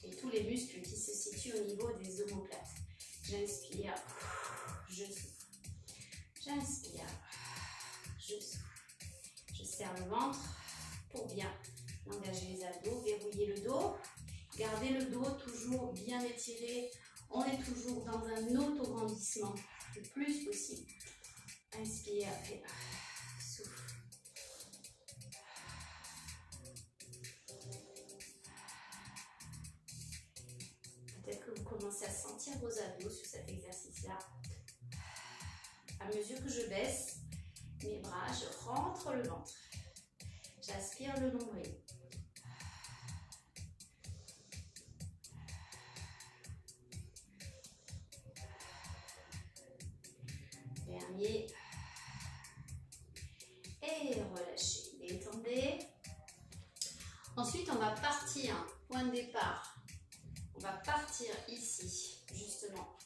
et tous les muscles qui se situent au niveau des omoplates. J'inspire, je souffle. J'inspire, je souffle. Je serre le ventre pour bien engager les abdos, verrouiller le dos. Gardez le dos toujours bien étiré. On est toujours dans un auto-grandissement le plus possible. Inspire et souffle. Peut-être que vous commencez à sentir vos abdos sur cet exercice-là. À mesure que je baisse mes bras, je rentre le ventre. J'aspire le nombril. Dernier. Et relâchez. Détendez. Ensuite, on va partir. Point de départ. On va partir ici, justement,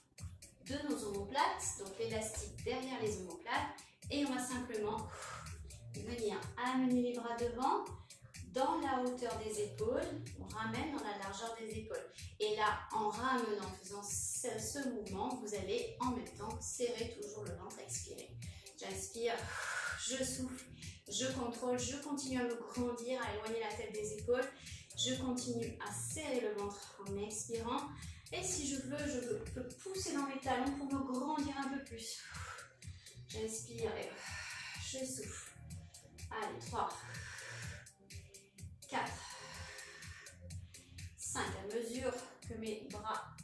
de nos omoplates. Donc, l'élastique derrière les omoplates. Et on va simplement venir amener les bras devant, dans la hauteur des épaules. On ramène dans la largeur des épaules. Et là, en ramenant, en faisant ce mouvement, vous allez en même temps serrer toujours le ventre, expirer. J'inspire, je souffle, je contrôle, je continue à me grandir, à éloigner la tête des épaules. Je continue à serrer le ventre en expirant. Et si je veux, je peux pousser dans mes talons pour me grandir un peu plus. J'inspire et je souffle. Allez, 3, 4, 5. À mesure que mes bras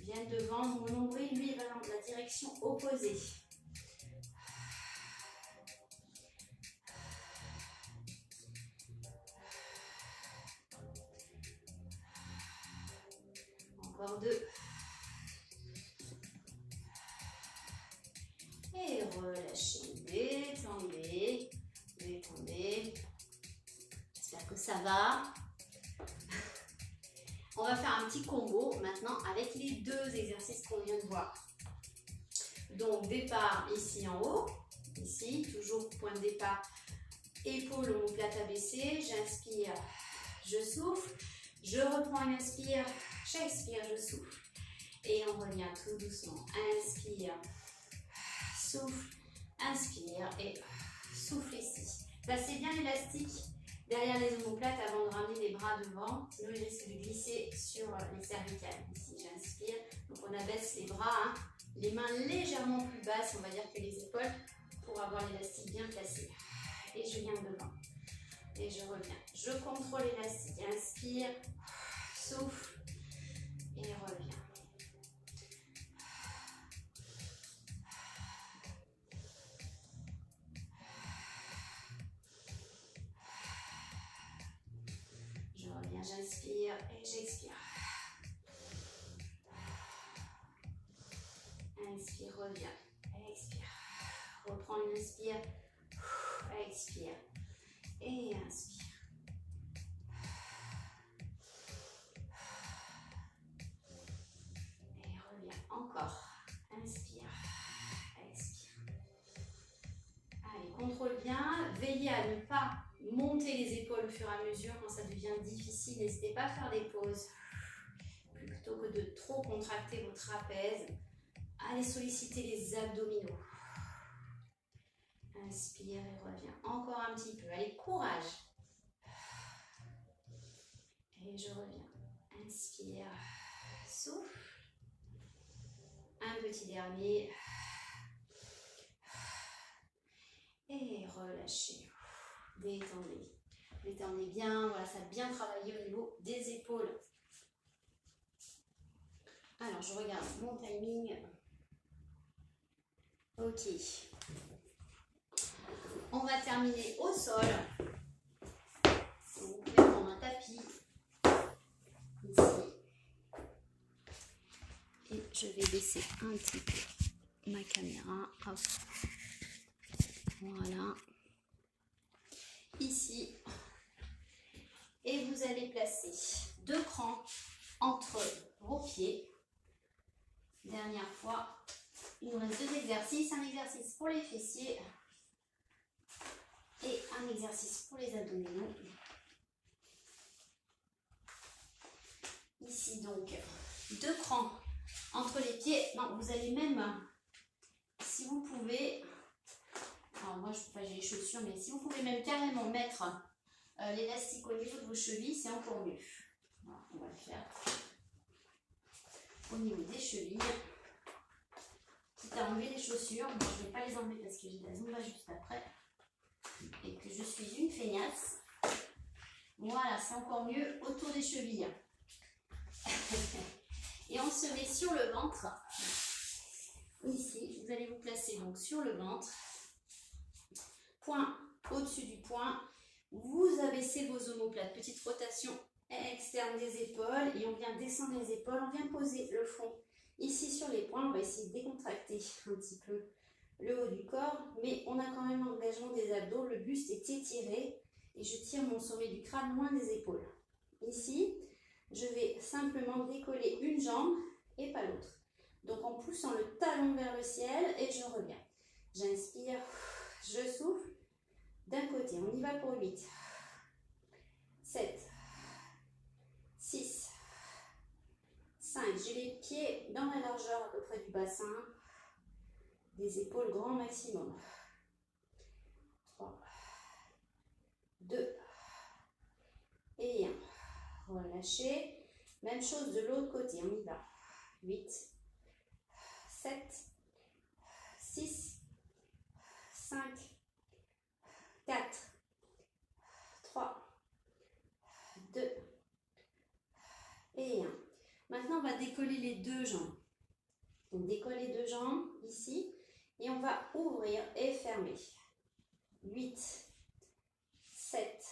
viennent devant, mon nombril, lui, va dans la direction opposée. Encore 2. Et relâchez, détendez, détendez. J'espère que ça va. On va faire un petit combo maintenant avec les deux exercices qu'on vient de voir. Donc départ ici en haut, ici, toujours point de départ, épaule omoplate abaissée, j'inspire, je souffle, je reprends une inspire, j'expire, je souffle. Et on revient tout doucement, inspire, souffle, inspire et souffle ici. Passez bien l'élastique derrière les omoplates avant de ramener les bras devant, sinon il risque de glisser sur les cervicales. Ici j'inspire, donc on abaisse les bras, hein, les mains légèrement plus basses, on va dire que les épaules, pour avoir l'élastique bien placé. Et je viens devant, et je reviens. Je contrôle l'élastique, inspire, souffle, et reviens. J'inspire et j'expire. Inspire, reviens. Expire. Reprends une inspire. Expire. Et inspire. Et reviens. Encore. Inspire. Expire. Allez, contrôle bien. Veillez à ne pas monter les épaules au fur et à mesure quand ça devient difficile. N'hésitez pas à faire des pauses. Plutôt que de trop contracter vos trapèzes, allez solliciter les abdominaux. Inspire et reviens. Encore un petit peu. Allez, courage. Et je reviens. Inspire. Souffle. Un petit dernier. Et relâchez. Détendez. Détendez bien. Voilà, ça a bien travaillé au niveau des épaules. Alors, je regarde mon timing. Ok. On va terminer au sol. Vous pouvez prendre un tapis. Ici. Et je vais baisser un petit peu ma caméra. Hop. Voilà. Ici. Et vous allez placer 2 crans entre vos pieds. Dernière fois. Il nous reste 2 exercices. Un exercice pour les fessiers et un exercice pour les abdominaux. Ici donc 2 crans entre les pieds. Non, vous allez même, si vous pouvez, alors moi je ne peux pas, j'ai les chaussures, mais si vous pouvez même carrément mettre l'élastique au niveau de vos chevilles, c'est encore mieux. Voilà, on va le faire au niveau des chevilles. Quitte à enlever les chaussures, moi je ne vais pas les enlever parce que j'ai la zumba juste après et que je suis une feignasse. Voilà, c'est encore mieux autour des chevilles. Et on se met sur le ventre. Ici, vous allez vous placer donc sur le ventre. Point au-dessus du poing. Vous abaissez vos omoplates. Petite rotation externe des épaules. Et on vient descendre les épaules. On vient poser le front ici sur les poings. On va essayer de décontracter un petit peu le haut du corps. Mais on a quand même l'engagement des abdos. Le buste est étiré. Et je tire mon sommet du crâne loin des épaules. Ici, je vais simplement décoller une jambe et pas l'autre. Donc en poussant le talon vers le ciel et je reviens. J'inspire, je souffle. D'un côté, on y va pour 8, 7, 6, 5. J'ai les pieds dans la largeur à peu près du bassin. Des épaules grand maximum. 3, 2 et 1. Relâchez. Même chose de l'autre côté, on y va. 8, 7, 6, 5, 4, 3, 2 et 1. Maintenant, on va décoller les 2 jambes. On décolle les 2 jambes ici et on va ouvrir et fermer. 8, 7,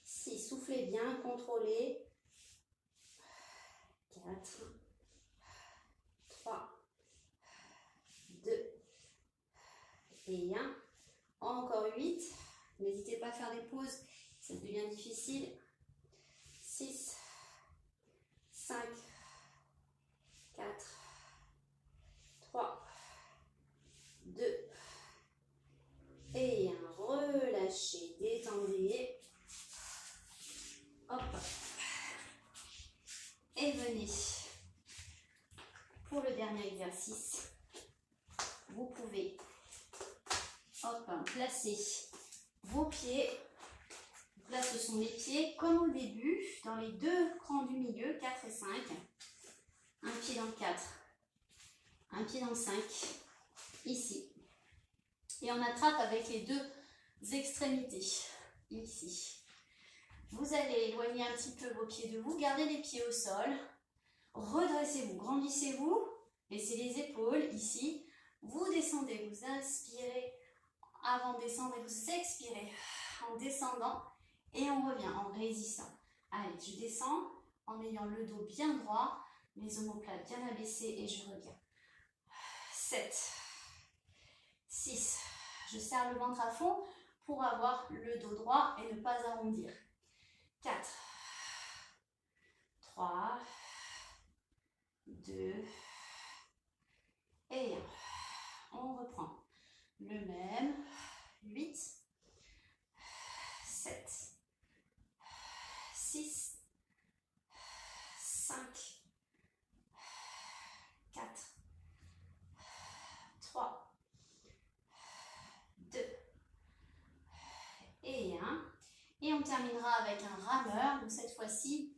6. Soufflez bien, contrôlez. 4, 3, 2 et 1. Encore 8. N'hésitez pas à faire des pauses, ça devient difficile. 6, 5, 4, 3, 2 et 1. Relâchez, détendez. Hop. Et venez. Pour le dernier exercice, vous pouvez placer vos pieds. Là, ce sont les pieds comme au début, dans les 2 crans du milieu, 4 et 5. Un pied dans le 4, un pied dans le 5, ici. Et on attrape avec les 2 extrémités, ici. Vous allez éloigner un petit peu vos pieds de vous, gardez les pieds au sol, redressez-vous, grandissez-vous, laissez les épaules ici. Vous descendez, vous inspirez avant de descendre et vous expirez en descendant et on revient en résistant. Allez, je descends en ayant le dos bien droit, les omoplates bien abaissées et je reviens. 7, 6, je serre le ventre à fond pour avoir le dos droit et ne pas arrondir. 4, 3, 2 et 1. On reprend le même. 8, 7, 6, 5, 4, 3, 2 et 1. Et on terminera avec un rameur. Donc cette fois-ci,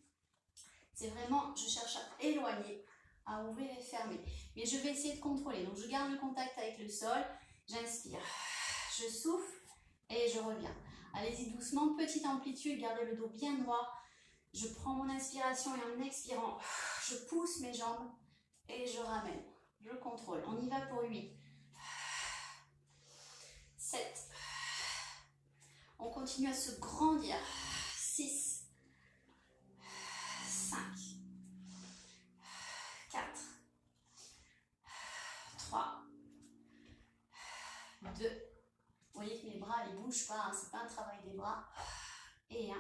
c'est vraiment, je cherche à éloigner, à ouvrir et fermer. Mais je vais essayer de contrôler. Donc je garde le contact avec le sol. J'inspire, je souffle et je reviens. Allez-y doucement, petite amplitude, gardez le dos bien droit. Je prends mon inspiration et en expirant, je pousse mes jambes et je ramène. Je contrôle. On y va pour 8, 7. On continue à se grandir. 6, 5, 4, 3, 3, 2. Vous voyez que mes bras ils bougent pas, hein, c'est pas un travail des bras. Et 1.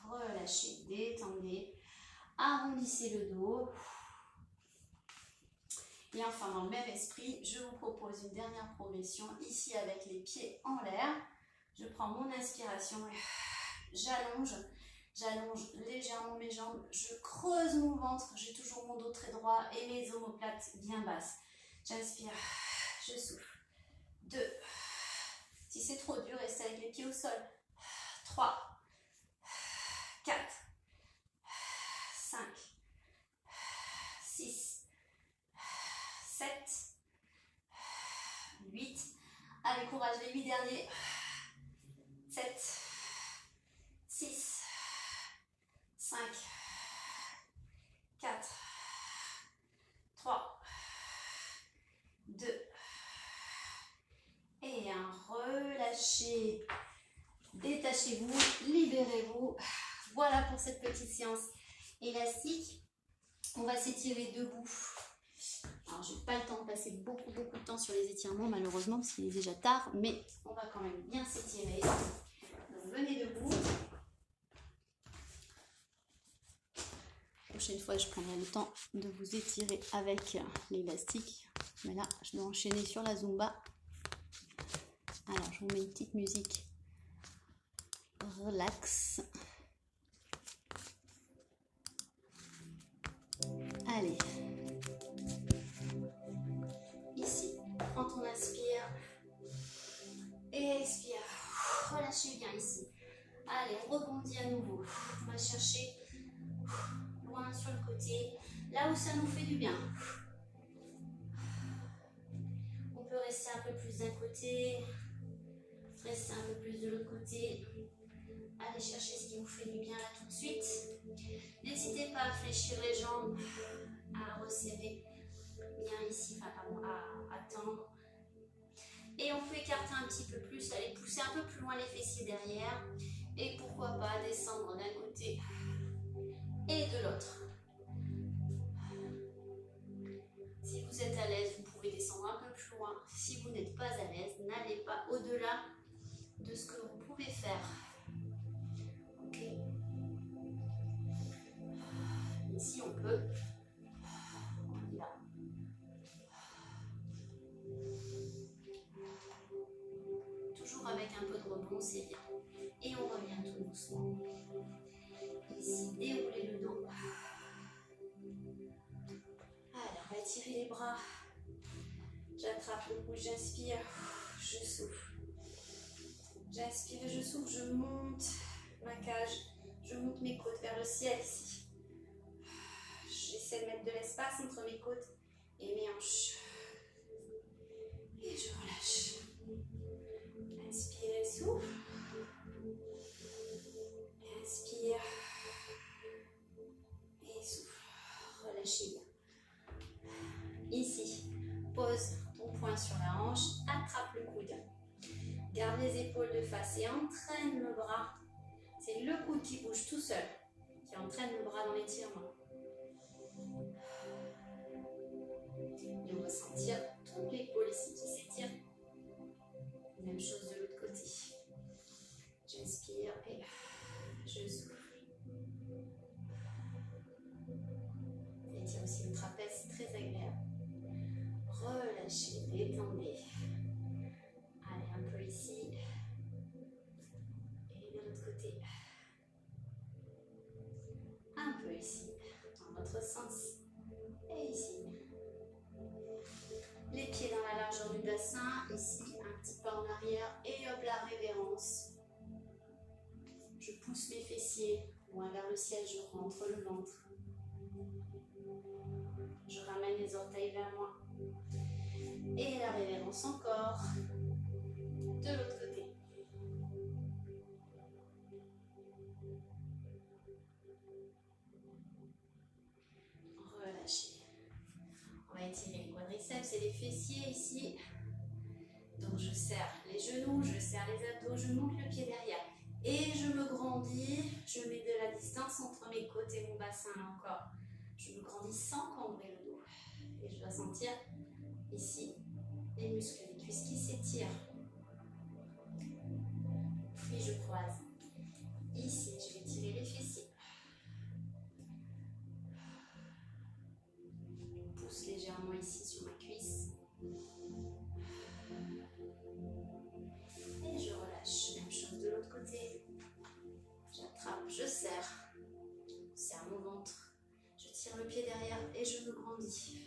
Relâchez, détendez, arrondissez le dos. Et enfin, dans le même esprit, je vous propose une dernière progression ici avec les pieds en l'air. Je prends mon inspiration, j'allonge légèrement mes jambes, je creuse mon ventre, j'ai toujours mon dos très droit et mes omoplates bien basses. J'inspire, je souffle. 2. Si c'est trop dur, restez avec les pieds au sol. 3, 4, 5, 6, 7, 8. Allez, courage, les 8 derniers. 7, 6, 5, 4, 3, 2, et 1. Relâchez. Détachez-vous, libérez-vous. Voilà pour cette petite séance élastique. On va s'étirer debout. Alors, je n'ai pas le temps de passer beaucoup de temps sur les étirements, malheureusement, parce qu'il est déjà tard, mais on va quand même bien s'étirer. Donc, venez debout. La prochaine fois, je prendrai le temps de vous étirer avec l'élastique. Mais là, je dois enchaîner sur la Zumba. Alors, je vous mets une petite musique. Relax. Allez. Ici, quand on inspire, expire. Relâchez bien ici. Allez, on rebondit à nouveau. On va chercher loin sur le côté, là où ça nous fait du bien. On peut rester un peu plus d'un côté, rester un peu plus de l'autre côté. Allez chercher ce qui vous fait du bien là tout de suite. N'hésitez pas à fléchir les jambes, à resserrer bien ici, enfin pardon, à tendre. Et on peut écarter un petit peu plus, aller pousser un peu plus loin les fessiers derrière. Et pourquoi pas descendre d'un côté et de l'autre. Si vous êtes à l'aise, vous pouvez descendre un peu plus loin. Si vous n'êtes pas à l'aise, n'allez pas au-delà de ce que vous pouvez faire. Ok. Ici, on peut. On y va. Toujours avec un peu de rebond, c'est bien. Et on revient tout doucement. Ici, déroulez le dos. Alors, on va étirer les bras. J'attrape le cou, j'inspire, je souffle. J'inspire et je souffle, je monte ma cage, je monte mes côtes vers le ciel ici. J'essaie de mettre de l'espace entre mes côtes et mes hanches. Et je relâche. Inspire et souffle. Inspire et souffle. Relâchez bien. Ici, pose ton poing sur la hanche, attrape le coude. Garde les épaules de face et entraîne le bras. C'est le coude qui bouge tout seul, qui entraîne le bras dans l'étirement. Et on va sentir toute l'épaule ici qui s'étire. Même chose de l'autre côté. J'inspire et je souffle. Étire aussi le trapèze, très agréable. Relâchez, détendez. Allez, un peu ici. Et de l'autre côté. Un peu ici, dans l'autre sens. Et ici. Les pieds dans la largeur du bassin. Ici, un petit pas en arrière. Et hop, la révérence. Je pousse mes fessiers loin vers le ciel. Je rentre le ventre. Je ramène les orteils vers moi. Et la révérence encore. De l'autre côté. Relâchez. On va étirer les quadriceps et les fessiers ici. Donc je serre les genoux, je serre les abdos, je monte le pied derrière. Et je me grandis, je mets de la distance entre mes côtes et mon bassin là encore. Je me grandis sans cambrer le dos. Et je dois sentir Ici, les muscles des cuisses qui s'étirent. Puis je croise. Ici, je vais tirer les fessiers. Pousse légèrement ici sur ma cuisse. Et je relâche. Même chose de l'autre côté. J'attrape, je serre. Je serre mon ventre. Je tire le pied derrière et je me grandis.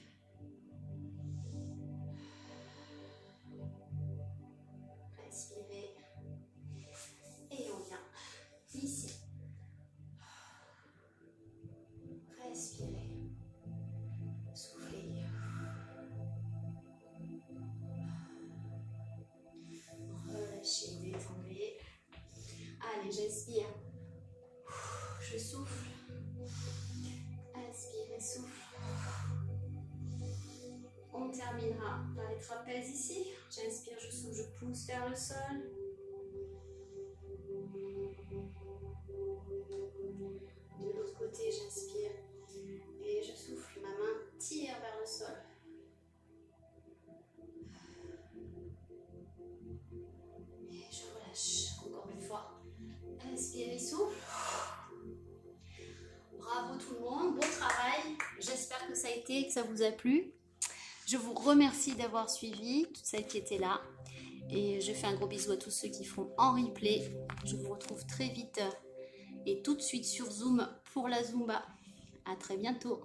Respirez. Et on vient ici. Respirez. Soufflez. Relâchez, détendez. Allez, j'inspire. Je souffle. Inspire et souffle. On terminera par les trapèzes ici. J'inspire, je souffle, je pousse vers le sol. De l'autre côté, j'inspire et je souffle. Ma main tire vers le sol. Et je relâche. Encore une fois. Inspire et souffle. Bravo tout le monde, bon travail. J'espère que ça a été, que ça vous a plu. Je vous remercie d'avoir suivi, toutes celles qui étaient là. Et je fais un gros bisou à tous ceux qui font en replay. Je vous retrouve très vite et tout de suite sur Zoom pour la Zumba. À très bientôt.